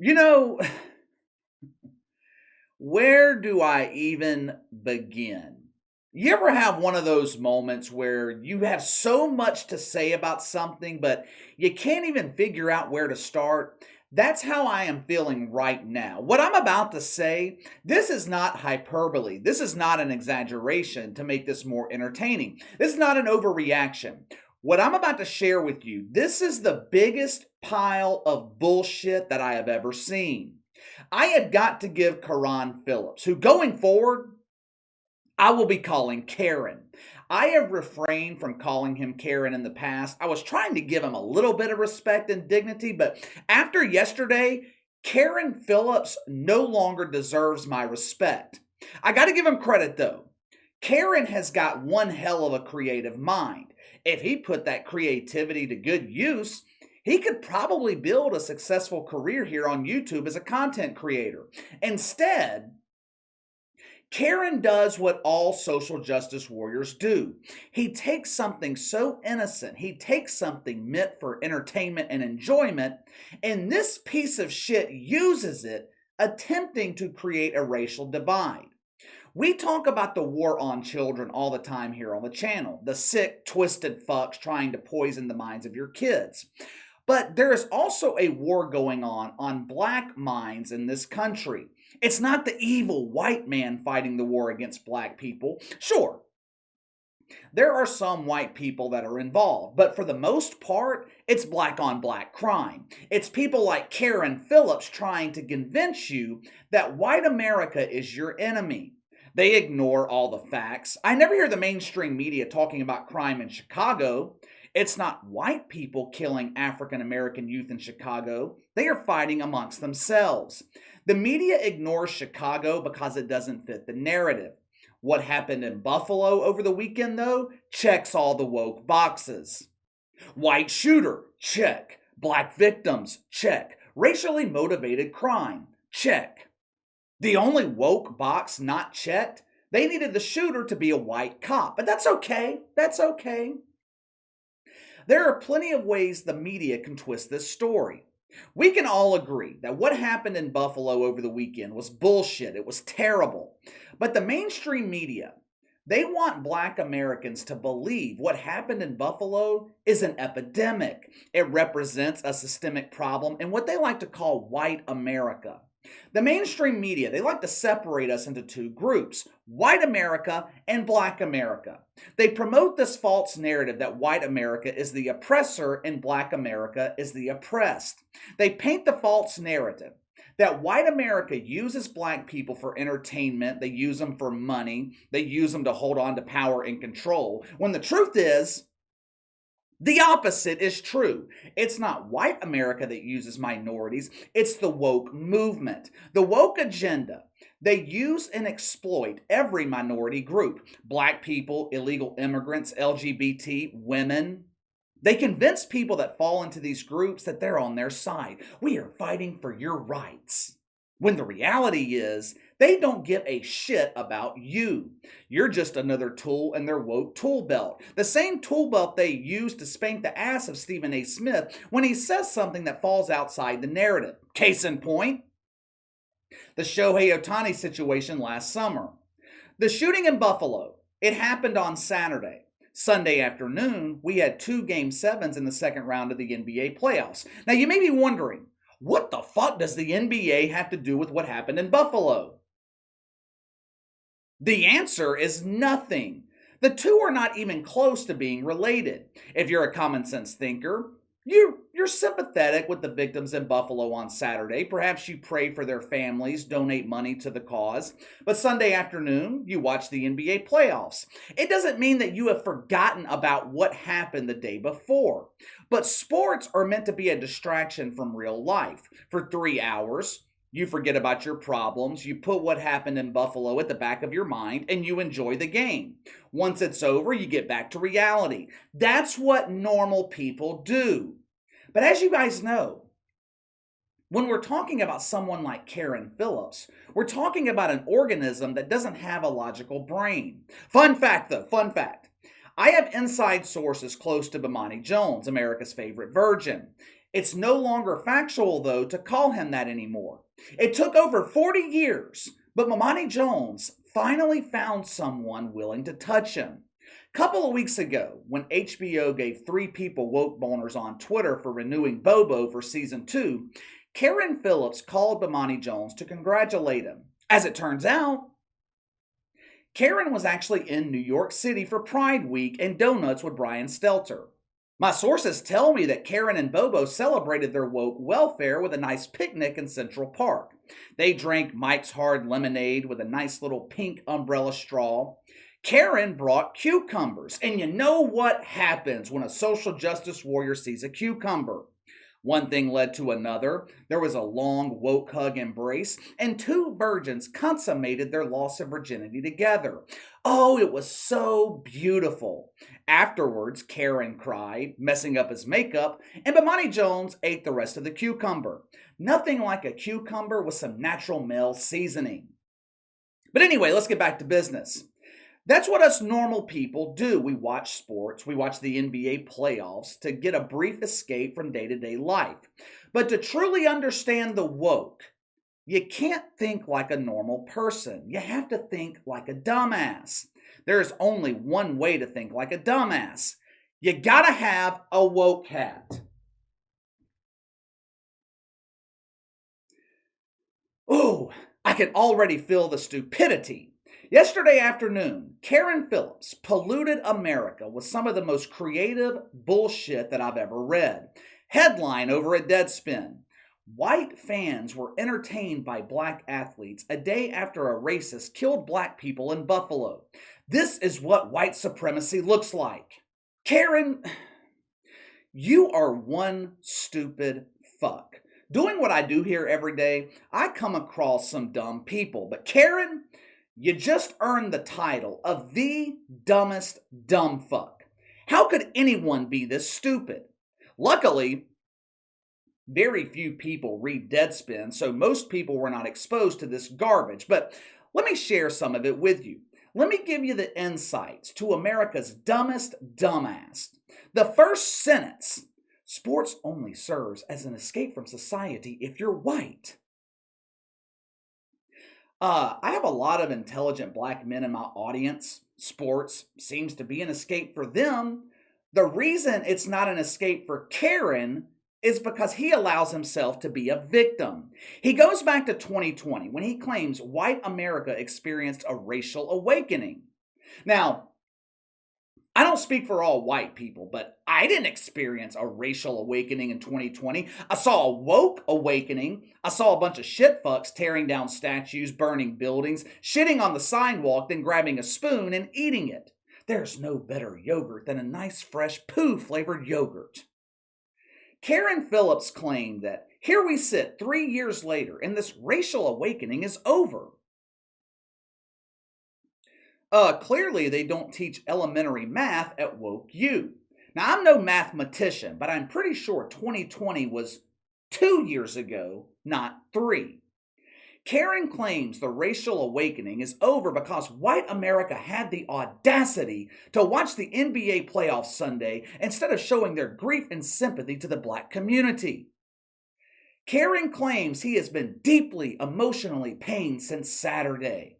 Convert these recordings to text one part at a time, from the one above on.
You know, where do I even begin? You ever have one of those moments where you have so much to say about something, but you can't even figure out where to start? That's how I am feeling right now. What I'm about to say, this is not hyperbole. This is not an exaggeration to make this more entertaining. This is not an overreaction. What I'm about to share with you, this is the biggest pile of bullshit that I have ever seen. I have got to give Carron Phillips, who going forward, I will be calling Carron. I have refrained from calling him Carron in the past. I was trying to give him a little bit of respect and dignity, but after yesterday, Carron Phillips no longer deserves my respect. I got to give him credit though. Carron has got one hell of a creative mind. If he put that creativity to good use, he could probably build a successful career here on YouTube as a content creator. Instead, Carron does what all social justice warriors do. He takes something so innocent, he takes something meant for entertainment and enjoyment, and this piece of shit uses it, attempting to create a racial divide. We talk about the war on children all the time here on the channel, the sick, twisted fucks trying to poison the minds of your kids. But there is also a war going on black minds in this country. It's not the evil white man fighting the war against black people. Sure, there are some white people that are involved, but for the most part, it's black on black crime. It's people like Carron Phillips trying to convince you that white America is your enemy. They ignore all the facts. I never hear the mainstream media talking about crime in Chicago. It's not white people killing African American youth in Chicago. They are fighting amongst themselves. The media ignores Chicago because it doesn't fit the narrative. What happened in Buffalo over the weekend, though, checks all the woke boxes. White shooter, check. Black victims, check. Racially motivated crime, check. The only woke box not checked, they needed the shooter to be a white cop. But that's okay. That's okay. There are plenty of ways the media can twist this story. We can all agree that what happened in Buffalo over the weekend was bullshit. It was terrible. But the mainstream media, they want black Americans to believe what happened in Buffalo is an epidemic. It represents a systemic problem in what they like to call white America. The mainstream media, they like to separate us into two groups, white America and black America. They promote this false narrative that white America is the oppressor and black America is the oppressed. They paint the false narrative that white America uses black people for entertainment, they use them for money, they use them to hold on to power and control, when the truth is, the opposite is true. It's not white America that uses minorities, it's the woke movement. The woke agenda, they use and exploit every minority group. Black people, illegal immigrants, LGBT, women. They convince people that fall into these groups that they're on their side. We are fighting for your rights. When the reality is, they don't give a shit about you. You're just another tool in their woke tool belt. The same tool belt they use to spank the ass of Stephen A. Smith when he says something that falls outside the narrative. Case in point, the Shohei Ohtani situation last summer. The shooting in Buffalo, it happened on Saturday. Sunday afternoon, we had 2 Game 7s in the second round of the NBA playoffs. Now you may be wondering, what the fuck does the NBA have to do with what happened in Buffalo? The answer is nothing. The two are not even close to being related. If you're a common sense thinker, you're sympathetic with the victims in Buffalo on Saturday. Perhaps you pray for their families, donate money to the cause. But Sunday afternoon, you watch the NBA playoffs. It doesn't mean that you have forgotten about what happened the day before. But sports are meant to be a distraction from real life. For 3 hours, you forget about your problems, you put what happened in Buffalo at the back of your mind, and you enjoy the game. Once it's over, you get back to reality. That's what normal people do. But as you guys know, when we're talking about someone like Carron Phillips, we're talking about an organism that doesn't have a logical brain. Fun fact though, fun fact. I have inside sources close to Bomani Jones, America's favorite virgin. It's no longer factual, though, to call him that anymore. It took over 40 years, but Mamani Jones finally found someone willing to touch him. A couple of weeks ago, when HBO gave 3 people woke boners on Twitter for renewing Bobo for season 2, Carron Phillips called Mamani Jones to congratulate him. As it turns out, Carron was actually in New York City for Pride Week and donuts with Brian Stelter. My sources tell me that Carron and Bobo celebrated their woke welfare with a nice picnic in Central Park. They drank Mike's Hard Lemonade with a nice little pink umbrella straw. Carron brought cucumbers, and you know what happens when a social justice warrior sees a cucumber. One thing led to another. There was a long woke hug embrace, and 2 virgins consummated their loss of virginity together. Oh, it was so beautiful. Afterwards, Carron cried, messing up his makeup, and Bomani Jones ate the rest of the cucumber. Nothing like a cucumber with some natural male seasoning. But anyway, let's get back to business. That's what us normal people do. We watch sports, we watch the NBA playoffs to get a brief escape from day-to-day life. But to truly understand the woke, you can't think like a normal person. You have to think like a dumbass. There's only one way to think like a dumbass. You gotta have a woke hat. Ooh, I can already feel the stupidity. Yesterday afternoon, Carron Phillips polluted America with some of the most creative bullshit that I've ever read. Headline over at Deadspin: White fans were entertained by black athletes a day after a racist killed black people in Buffalo. This is what white supremacy looks like. Carron, you are one stupid fuck. Doing what I do here every day, I come across some dumb people. But Carron, you just earned the title of the dumbest dumb fuck. How could anyone be this stupid? Luckily, very few people read Deadspin, so most people were not exposed to this garbage. But let me share some of it with you. Let me give you the insights to America's dumbest dumbass. The first sentence: sports only serves as an escape from society if you're white. I have a lot of intelligent black men in my audience. Sports seems to be an escape for them. The reason it's not an escape for Carron is because he allows himself to be a victim. He goes back to 2020 when he claims white America experienced a racial awakening. Now, I don't speak for all white people, but I didn't experience a racial awakening in 2020. I saw a woke awakening. I saw a bunch of shit fucks tearing down statues, burning buildings, shitting on the sidewalk, then grabbing a spoon and eating it. There's no better yogurt than a nice fresh poo-flavored yogurt. Carron Phillips claimed that here we sit 3 years later and this racial awakening is over. Clearly they don't teach elementary math at Woke U. Now, I'm no mathematician, but I'm pretty sure 2020 was 2 years ago, not 3. Carron claims the racial awakening is over because white America had the audacity to watch the NBA playoffs Sunday instead of showing their grief and sympathy to the black community. Carron claims he has been deeply emotionally pained since Saturday.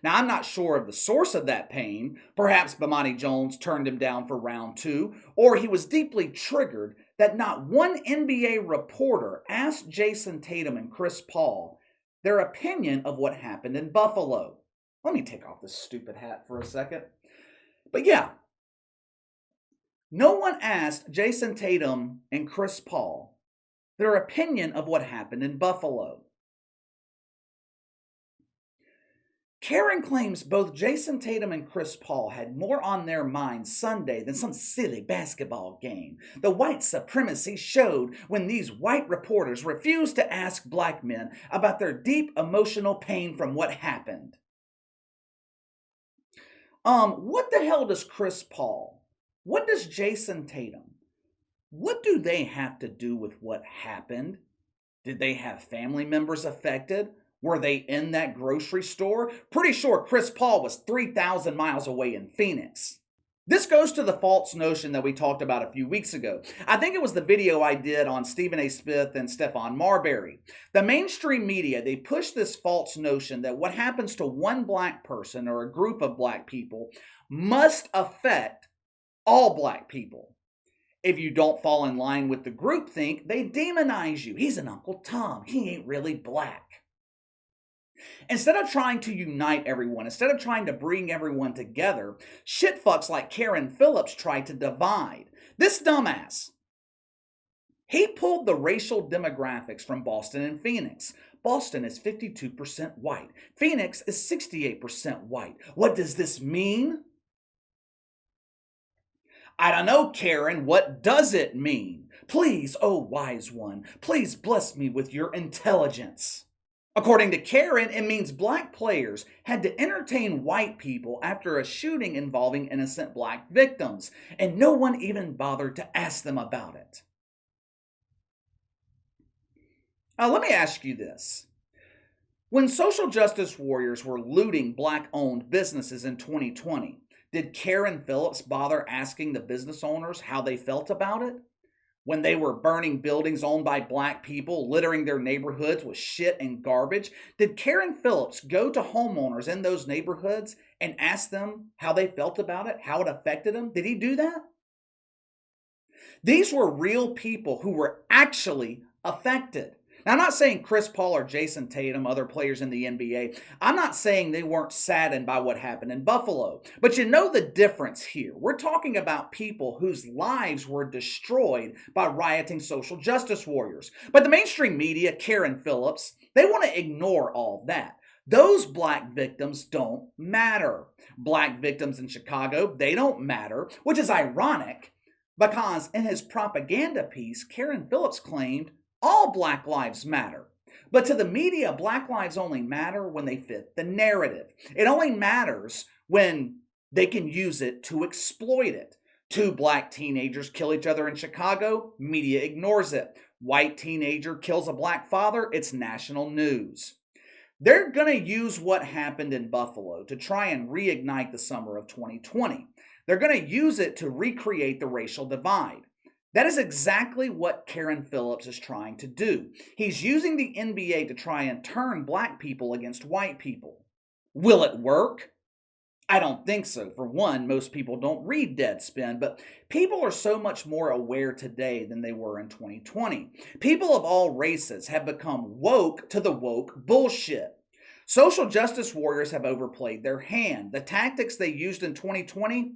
Now, I'm not sure of the source of that pain. Perhaps Bomani Jones turned him down for round 2, or he was deeply triggered that not one NBA reporter asked Jason Tatum and Chris Paul their opinion of what happened in Buffalo. Let me take off this stupid hat for a second. But yeah, no one asked Jason Tatum and Chris Paul their opinion of what happened in Buffalo. Carron claims both Jason Tatum and Chris Paul had more on their minds Sunday than some silly basketball game. The white supremacy showed when these white reporters refused to ask black men about their deep emotional pain from what happened. What the hell does Chris Paul? What does Jason Tatum? What do they have to do with what happened? Did they have family members affected? Were they in that grocery store? Pretty sure Chris Paul was 3,000 miles away in Phoenix. This goes to the false notion that we talked about a few weeks ago. I think it was the video I did on Stephen A. Smith and Stephon Marbury. The mainstream media, they push this false notion that what happens to one black person or a group of black people must affect all black people. If you don't fall in line with the groupthink, they demonize you. He's an Uncle Tom. He ain't really black. Instead of trying to unite everyone, instead of trying to bring everyone together, shitfucks like Carron Phillips tried to divide. This dumbass, he pulled the racial demographics from Boston and Phoenix. Boston is 52% white. Phoenix is 68% white. What does this mean? I don't know, Carron. What does it mean? Please, oh wise one, please bless me with your intelligence. According to Carron, it means black players had to entertain white people after a shooting involving innocent black victims, and no one even bothered to ask them about it. Let me ask you this. When social justice warriors were looting black-owned businesses in 2020, did Carron Phillips bother asking the business owners how they felt about it? When they were burning buildings owned by black people, littering their neighborhoods with shit and garbage, did Carron Phillips go to homeowners in those neighborhoods and ask them how they felt about it, how it affected them? Did he do that? These were real people who were actually affected. Now, I'm not saying Chris Paul or Jason Tatum, other players in the NBA, I'm not saying they weren't saddened by what happened in Buffalo. But you know the difference here. We're talking about people whose lives were destroyed by rioting social justice warriors. But the mainstream media, Carron Phillips, they want to ignore all that. Those black victims don't matter. Black victims in Chicago, they don't matter, which is ironic because in his propaganda piece, Carron Phillips claimed all black lives matter. But to the media, black lives only matter when they fit the narrative. It only matters when they can use it to exploit it. 2 black teenagers kill each other in Chicago, media ignores it. White teenager kills a black father, it's national news. They're going to use what happened in Buffalo to try and reignite the summer of 2020. They're going to use it to recreate the racial divide. That is exactly what Carron Phillips is trying to do. He's using the NBA to try and turn black people against white people. Will it work? I don't think so. For one, most people don't read Deadspin, but people are so much more aware today than they were in 2020. People of all races have become woke to the woke bullshit. Social justice warriors have overplayed their hand. The tactics they used in 2020,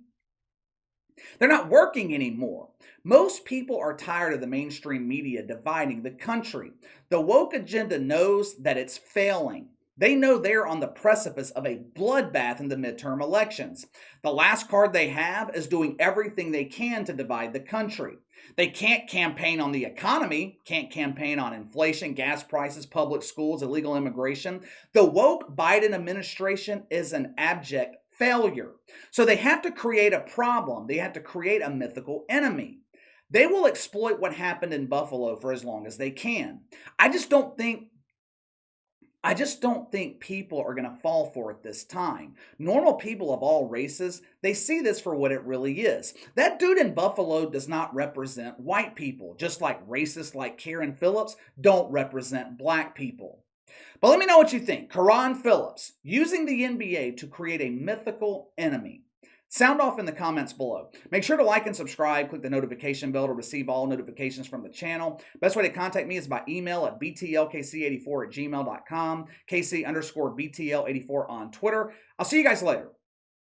they're not working anymore. Most people are tired of the mainstream media dividing the country. The woke agenda knows that it's failing. They know they're on the precipice of a bloodbath in the midterm elections. The last card they have is doing everything they can to divide the country. They can't campaign on the economy, can't campaign on inflation, gas prices, public schools, illegal immigration. The woke Biden administration is an abject failure. So they have to create a problem. They have to create a mythical enemy. They will exploit what happened in Buffalo for as long as they can. I just don't think people are going to fall for it this time. Normal people of all races, they see this for what it really is. That dude in Buffalo does not represent white people, just like racists like Carron Phillips don't represent black people. But let me know what you think. Carron Phillips, using the NBA to create a mythical enemy. Sound off in the comments below. Make sure to like and subscribe. Click the notification bell to receive all notifications from the channel. Best way to contact me is by email at btlkc84@gmail.com, KC_BTL84 on Twitter. I'll see you guys later.